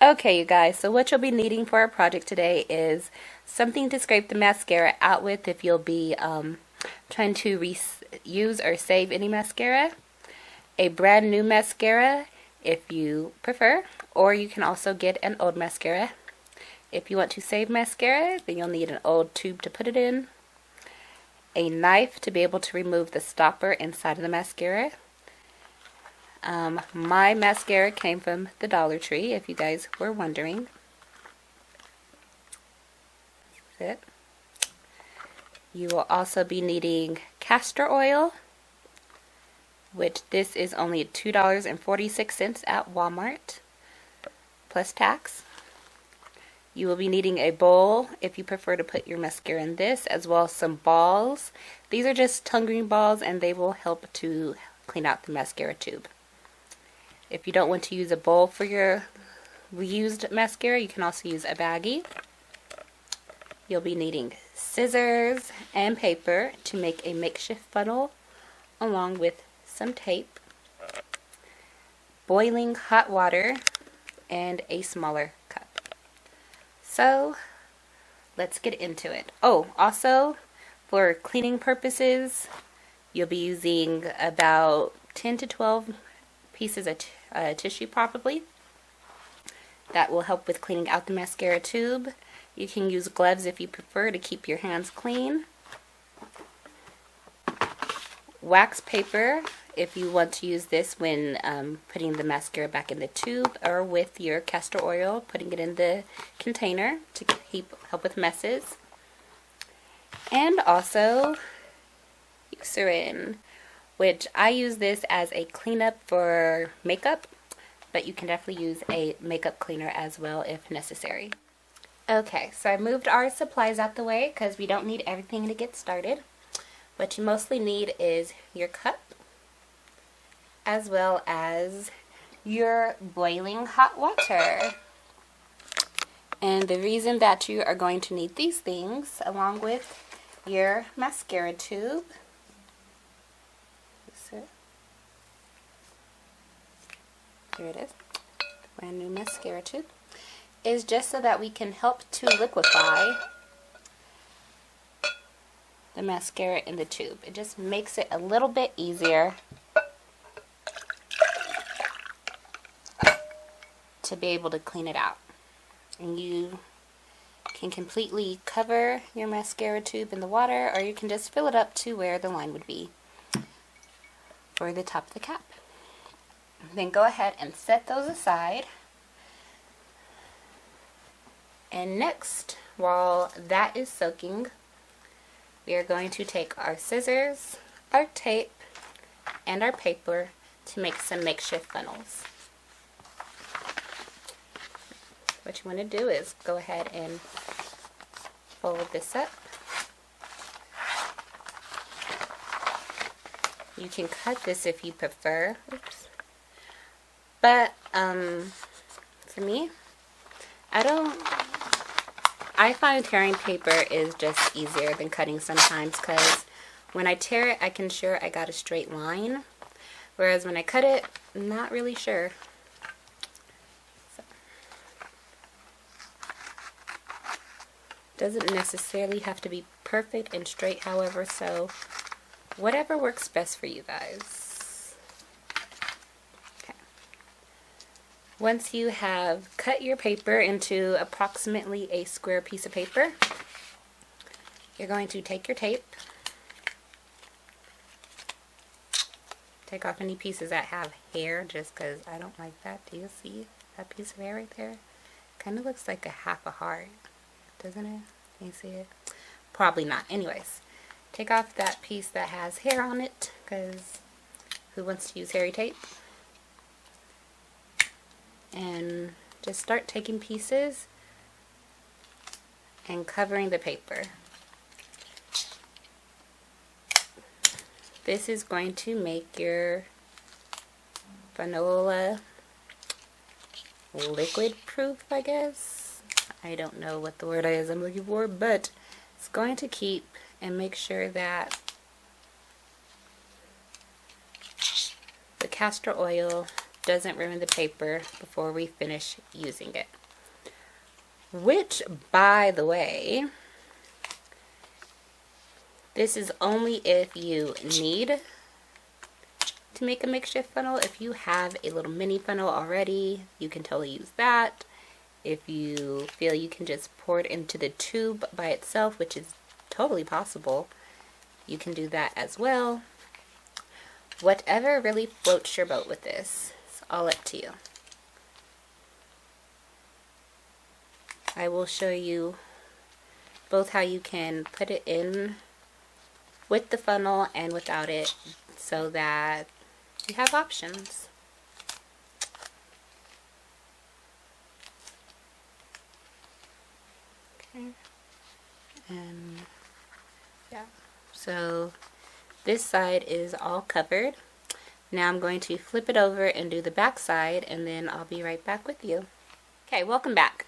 Okay, you guys, so what you'll be needing for our project today is something to scrape the mascara out with if you'll be trying to use or save any mascara, a brand new mascara if you prefer, or you can also get an old mascara. If you want to save mascara, then you'll need an old tube to put it in, a knife to be able to remove the stopper inside of the mascara. My mascara came from the Dollar Tree, if you guys were wondering. That's it. You will also be needing castor oil, which this is only $2.46 at Walmart, plus tax. You will be needing a bowl if you prefer to put your mascara in this, as well as some balls. These are just tongue green balls and they will help to clean out the mascara tube. If you don't want to use a bowl for your reused mascara, you can also use a baggie. You'll be needing scissors and paper to make a makeshift funnel, along with some tape, boiling hot water, and a smaller cup. So, let's get into it. Oh, also, for cleaning purposes, you'll be using about 10 to 12 pieces of tissue probably. That will help with cleaning out the mascara tube. You can use gloves if you prefer to keep your hands clean. Wax paper if you want to use this when putting the mascara back in the tube, or with your castor oil, putting it in the container to help with messes. And also Serum, which I use this as a cleanup for makeup, but you can definitely use a makeup cleaner as well if necessary. Okay, so I moved our supplies out the way because we don't need everything to get started. What you mostly need is your cup, as well as your boiling hot water. And the reason that you are going to need these things, along with your mascara tube, here it is, brand new mascara tube, is just so that we can help to liquefy the mascara in the tube. It just makes it a little bit easier to be able to clean it out. And you can completely cover your mascara tube in the water, or you can just fill it up to where the line would be for the top of the cap. Then go ahead and set those aside. And next, while that is soaking, we are going to take our scissors, our tape, and our paper to make some makeshift funnels. What you want to do is go ahead and fold this up. You can cut this if you prefer. Oops. But for me, I find tearing paper is just easier than cutting sometimes, because when I tear it, I can ensure I got a straight line, whereas when I cut it, I'm not really sure. So, doesn't necessarily have to be perfect and straight, however, so whatever works best for you guys. Once you have cut your paper into approximately a square piece of paper, you're going to take your tape, take off any pieces that have hair, just because I don't like that. Do you see that piece of hair right there? Kind of looks like a half a heart, doesn't it? Can you see it? Probably not. Anyways, take off that piece that has hair on it, because who wants to use hairy tape? And just start taking pieces and covering the paper. This is going to make your funnel liquid proof, I guess. I don't know what the word is I'm looking for, but it's going to keep and make sure that the castor oil doesn't ruin the paper before we finish using it. Which, by the way, this is only if you need to make a makeshift funnel. If you have a little mini funnel already, you can totally use that. If you feel you can just pour it into the tube by itself, which is totally possible, you can do that as well. Whatever really floats your boat with this, it's all up to you. I will show you both how you can put it in with the funnel and without it, so that you have options. Okay. And yeah, so this side is all covered. Now I'm going to flip it over and do the back side, and then I'll be right back with you. Okay, welcome back.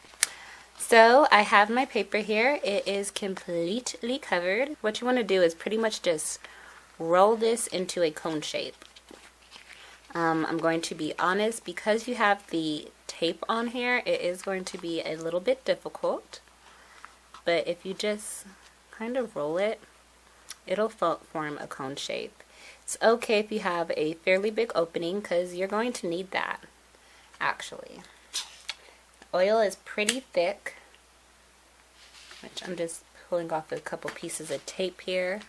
So I have my paper here. It is completely covered. What you want to do is pretty much just roll this into a cone shape. I'm going to be honest, because you have the tape on here, it is going to be a little bit difficult. But if you just kind of roll it, it'll form a cone shape. It's okay if you have a fairly big opening, because you're going to need that, actually. Oil is pretty thick, which I'm just pulling off a couple pieces of tape here,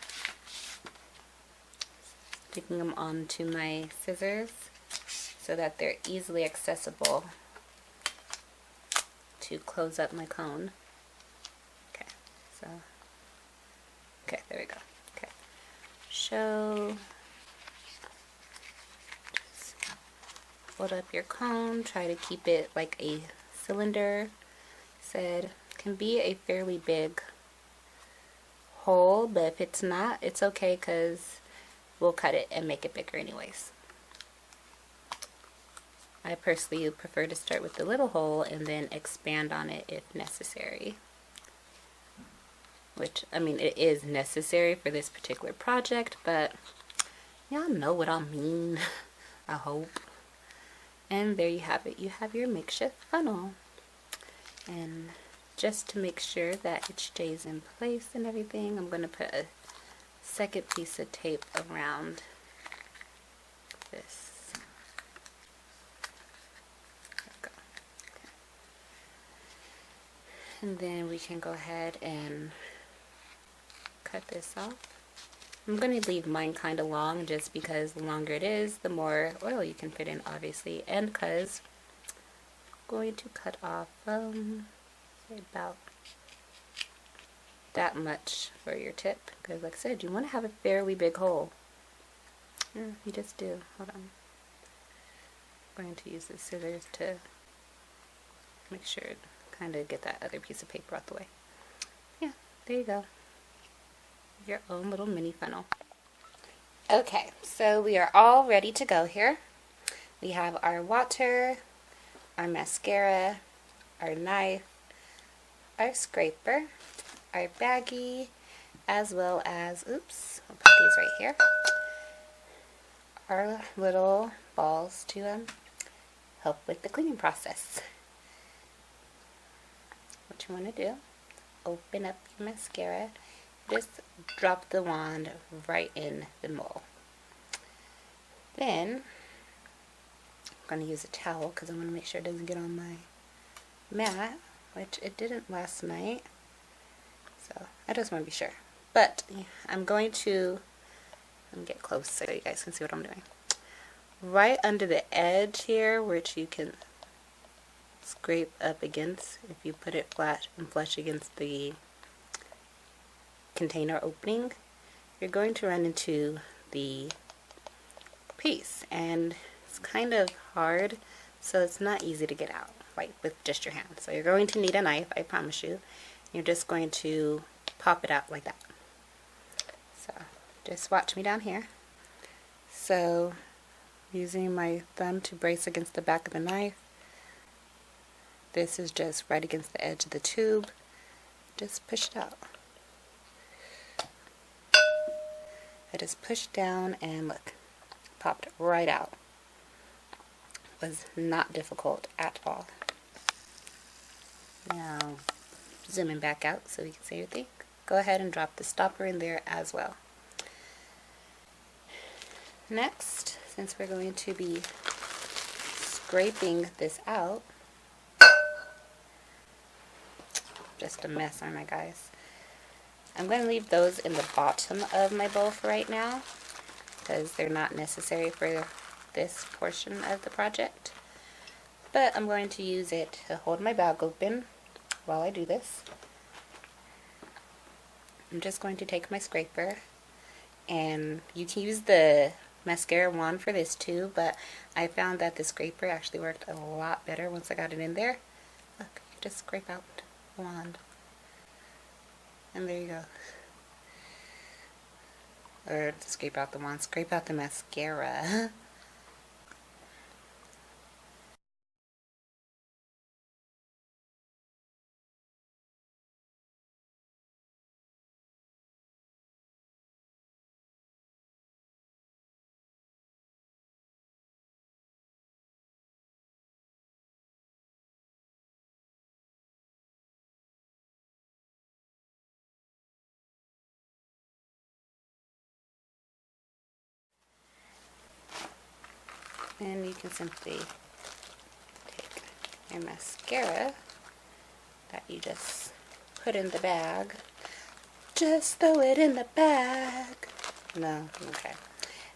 sticking them onto my scissors so that they're easily accessible to close up my cone. Okay, so, okay, there we go. Okay, just fold up your cone, try to keep it like a cylinder. Said can be a fairly big hole, but if it's not, it's okay, because we'll cut it and make it bigger anyways. I personally prefer to start with the little hole and then expand on it if necessary. Which, I mean, it is necessary for this particular project, but y'all know what I mean, I hope. And there you have it. You have your makeshift funnel. And just to make sure that it stays in place and everything, I'm going to put a second piece of tape around this. There we go. Okay. And then we can go ahead and cut this off. I'm going to leave mine kind of long, just because the longer it is, the more oil you can fit in, obviously, and because I'm going to cut off say about that much for your tip, because like I said, you want to have a fairly big hole. Yeah, you just do. Hold on. I'm going to use the scissors to make sure to kind of get that other piece of paper out the way. Yeah, there you go. Your own little mini funnel. Okay, so we are all ready to go here. We have our water, our mascara, our knife, our scraper, our baggie, as well as, oops, I'll put these right here, our little balls to help with the cleaning process. What you want to do, open up your mascara, just drop the wand right in the mole. Then I'm going to use a towel, because I want to make sure it doesn't get on my mat, which it didn't last night, so I just want to be sure. But I'm going to, let me get close so you guys can see what I'm doing. Right under the edge here, which you can scrape up against, if you put it flat and flush against the container opening, you're going to run into the piece, and it's kind of hard, so it's not easy to get out like with just your hand. So you're going to need a knife, I promise you. You're just going to pop it out like that. So just watch me down here. So using my thumb to brace against the back of the knife, this is just right against the edge of the tube. Just push it out. I just pushed down and look, popped right out. was not difficult at all. Now, zooming back out so we can see everything. Go ahead and drop the stopper in there as well. Next, since we're going to be scraping this out, just a mess, aren't I, guys? I'm going to leave those in the bottom of my bowl for right now because they're not necessary for this portion of the project. But I'm going to use it to hold my bag open while I do this. I'm just going to take my scraper, and you can use the mascara wand for this too, but I found that the scraper actually worked a lot better once I got it in there. Look, you just scrape out the wand. And there you go. Or scrape out the wand, scrape out the mascara. And you can simply take your mascara that you just put in the bag. Just throw it in the bag. No, okay.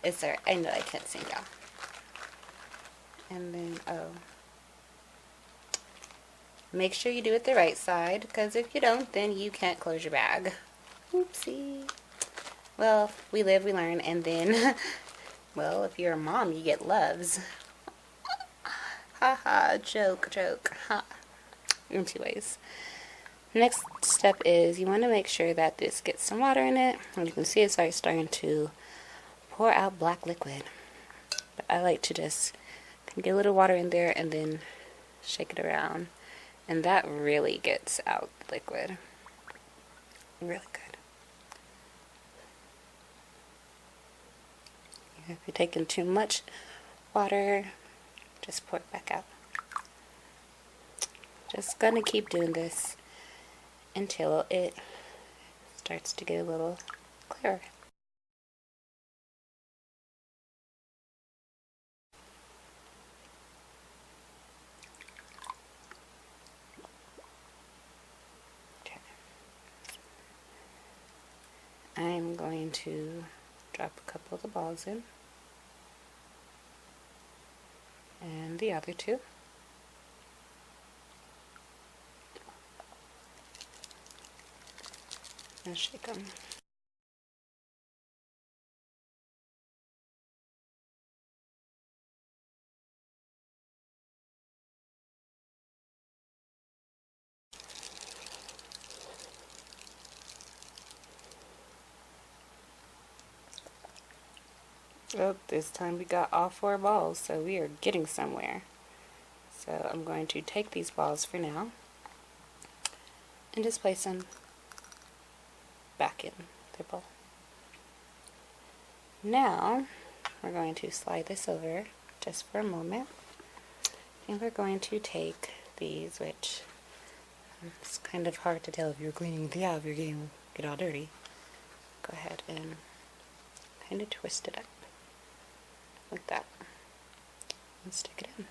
It's alright. I know I can't sing, y'all. And then, make sure you do it the right side, because if you don't, then you can't close your bag. Oopsie. Well, we live, we learn, and then, well, if you're a mom, you get loves. Haha, joke, ha. Anyways, next step is you want to make sure that this gets some water in it. And you can see it's already starting to pour out black liquid. But I like to just get a little water in there and then shake it around. And that really gets out the liquid. Really good. If you're taking too much water, just pour it back out. Just gonna keep doing this until it starts to get a little clearer. Okay. I'm going to drop a couple of the balls in, and the other two. And shake them. Oh, this time we got all 4 balls, so we are getting somewhere. So I'm going to take these balls for now and just place them back in the bowl. Now we're going to slide this over just for a moment, and we're going to take these, which it's kind of hard to tell if you're cleaning the out, if you're getting it all dirty. Go ahead and kind of twist it up like that and stick it in.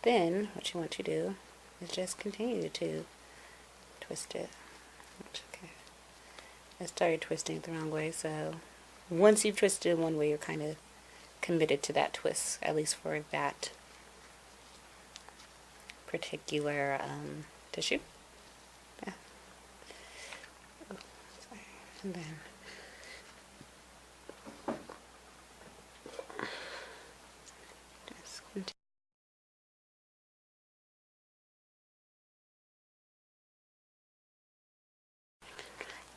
Then what you want to do is just continue to twist it. Okay. I started twisting it the wrong way, so once you've twisted it one way, you're kind of committed to that twist, at least for that particular tissue. Yeah. Oh, sorry. And then just continue.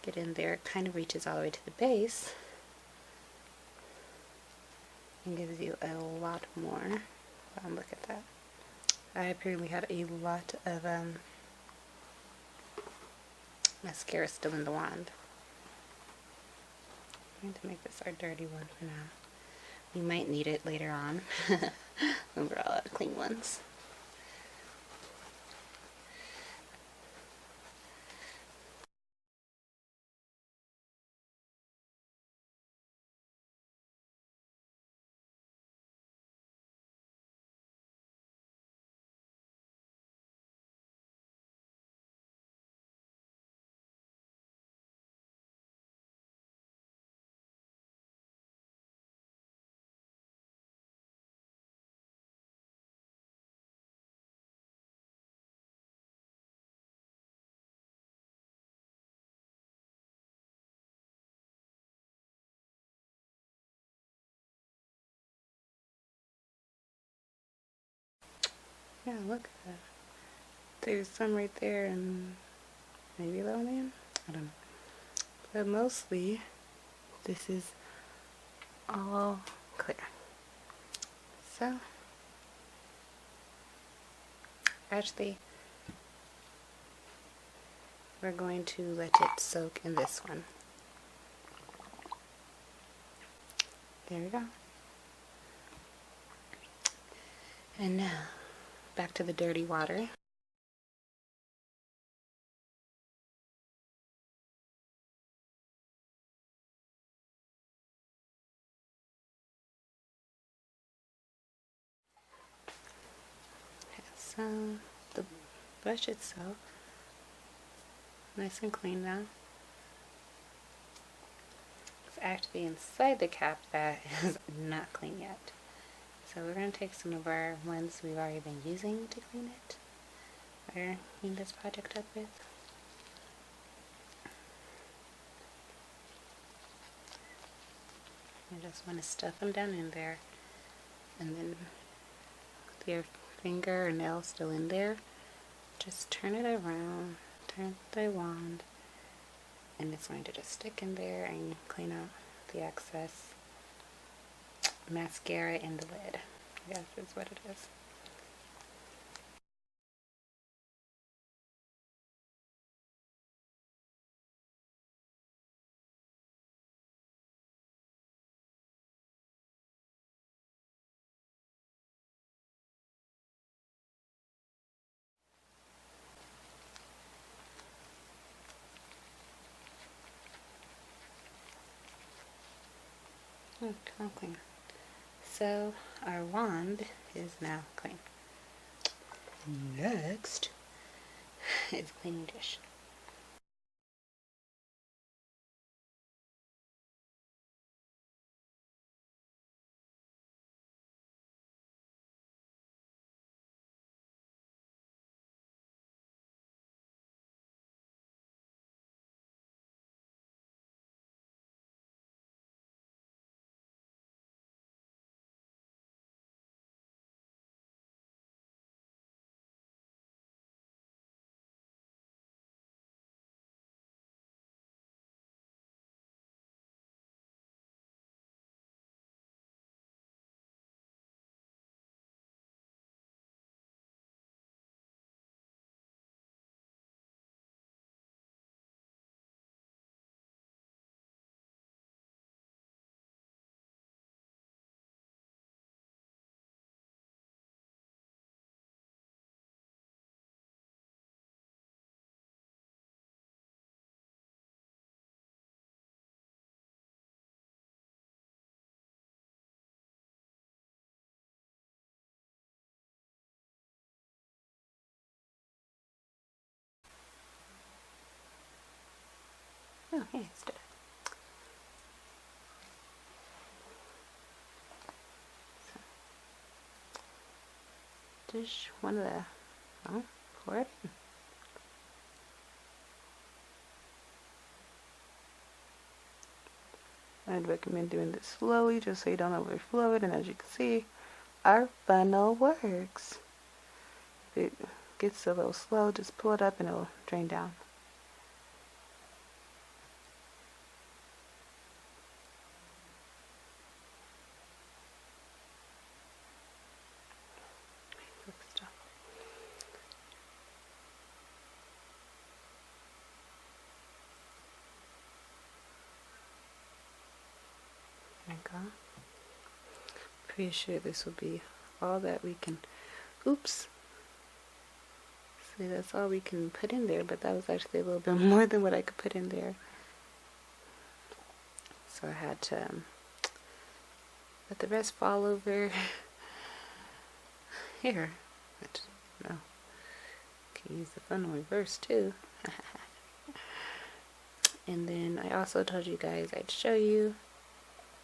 Get in there. It kind of reaches all the way to the base and gives you a lot more. Look at that. I apparently had a lot of mascara still in the wand. I'm going to make this our dirty one for now. You might need it later on when we're all out of clean ones. Yeah, look at that. There's some right there and maybe a little man. I don't know. But mostly, this is all clear. So, actually, we're going to let it soak in this one. There we go. And now, back to the dirty water. So, the brush itself, nice and clean now. It's actually inside the cap that is not clean yet. So we're going to take some of our ones we've already been using to clean it, or clean this project up with. You just want to stuff them down in there, and then with your finger or nail still in there, just turn it around, turn the wand, and it's going to just stick in there and clean out the excess mascara in the lid. I guess is what it is. Oh, clean. So our wand is now clean. Next is cleaning dish. Oh, yeah, it's good. So, dish one of the, oh, pour it in. I'd recommend doing this slowly just so you don't overflow it, and as you can see, our funnel works. If it gets a little slow, just pull it up and it'll drain down. There you go. Pretty sure this will be all that we can, oops. See, that's all we can put in there, but that was actually a little bit more than what I could put in there. So I had to let the rest fall over here. Which, no, can use the funnel reverse too. And then I also told you guys I'd show you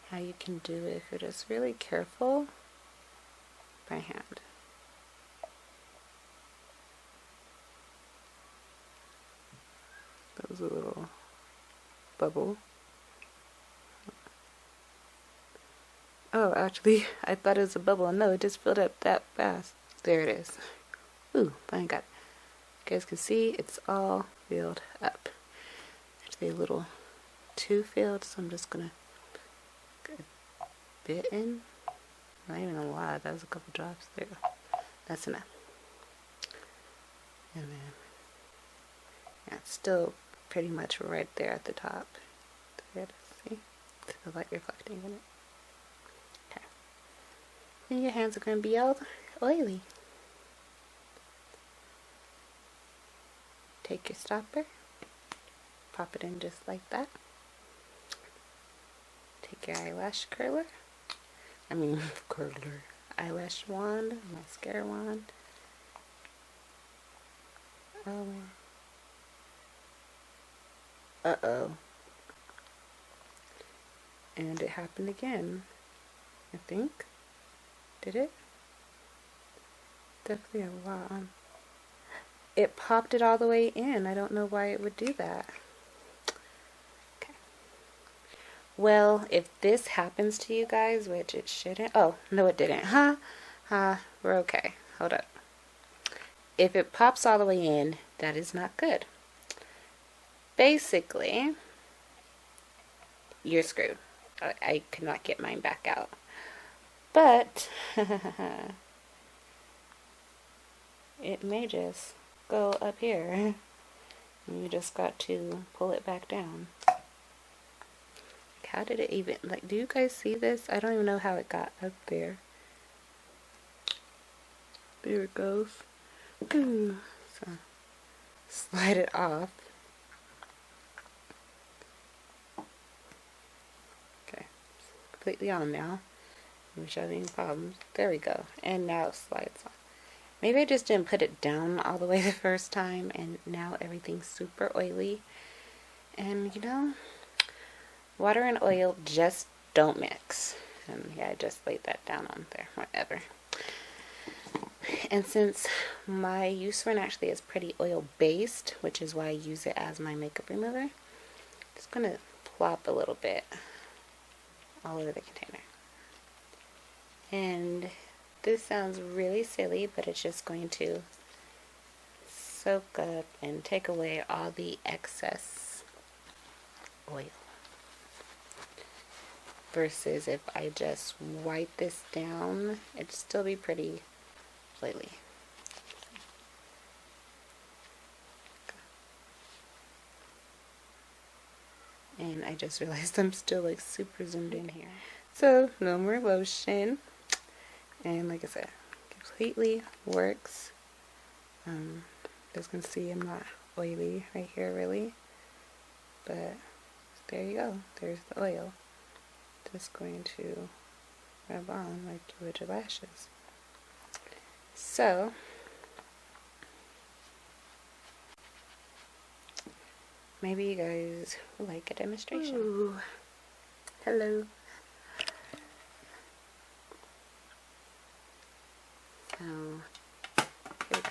how you can do it if you're just really careful by hand. That was a little bubble. Oh, actually, I thought it was a bubble. No, it just filled up that fast. There it is. Ooh, finally got it. You guys can see it's all filled up. Actually, a little too filled, so I'm just gonna get a bit in. Not even a lot. That was a couple drops. There you go. That's enough. And then, yeah, it's still pretty much right there at the top. There it is. See? It's the light reflecting in it. Okay. Then your hands are going to be all oily. Take your stopper, pop it in just like that. Take your eyelash curler. Eyelash wand, mascara wand. Uh-oh. And it happened again, I think. Did it? Definitely a lot. It popped it all the way in. I don't know why it would do that. Okay. Well, if this happens to you guys, which it shouldn't. Oh, no it didn't. We're okay. Hold up. If it pops all the way in, that is not good. Basically, you're screwed. I could not get mine back out. But it may just go up here. You just got to pull it back down. How did it even, like, do you guys see this? I don't even know how it got up there. There it goes. Ooh. So, slide it off. Okay, it's completely on now. I'm having any problems. There we go. And now it slides on. Maybe I just didn't put it down all the way the first time, and now everything's super oily. And you know, water and oil just don't mix. And yeah, I just laid that down on there, whatever. And since my use one actually is pretty oil based, which is why I use it as my makeup remover, I'm just gonna plop a little bit all over the container. And this sounds really silly, but it's just going to soak up and take away all the excess oil. Versus if I just wipe this down, it'd still be pretty oily. And I just realized I'm still like super zoomed in here. So no more lotion. And like I said, completely works. As you can see, I'm not oily right here really. But there you go. There's the oil. Just going to rub on like with your lashes. So maybe you guys would like a demonstration. Ooh. Hello. So here we go.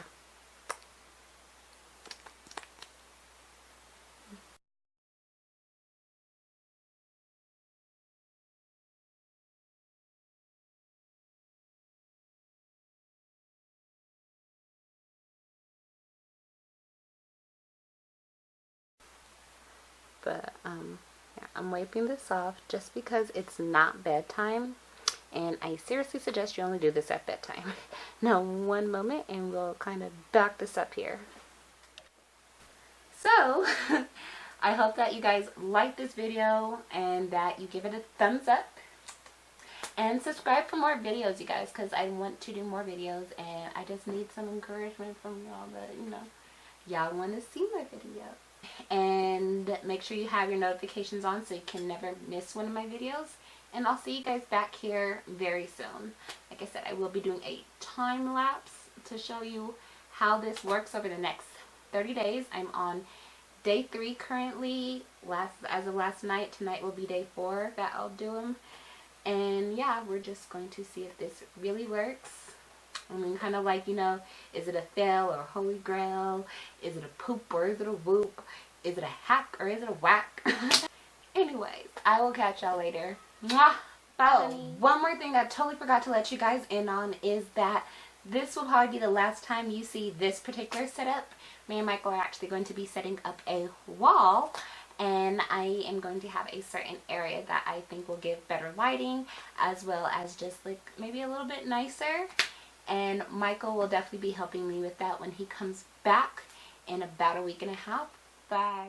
But yeah, I'm wiping this off just because it's not bedtime, and I seriously suggest you only do this at bedtime. Now one moment and we'll kind of back this up here. So I hope that you guys like this video and that you give it a thumbs up. And subscribe for more videos, you guys, because I want to do more videos, and I just need some encouragement from y'all that, you know, y'all want to see my video. And make sure you have your notifications on so you can never miss one of my videos. And I'll see you guys back here very soon. Like I said, I will be doing a time lapse to show you how this works over the next 30 days. I'm on day 3 currently. As of last night, tonight will be day 4 that I'll do them. And yeah, we're just going to see if this really works. I mean, kind of like, you know, is it a fail or a holy grail? Is it a poop or is it a whoop? Is it a hack or is it a whack? Anyways, I will catch y'all later. Mwah! Oh, one more thing I totally forgot to let you guys in on is that this will probably be the last time you see this particular setup. Me and Michael are actually going to be setting up a wall, and I am going to have a certain area that I think will give better lighting, as well as just like maybe a little bit nicer. And Michael will definitely be helping me with that when he comes back in about a week and a half. Bye.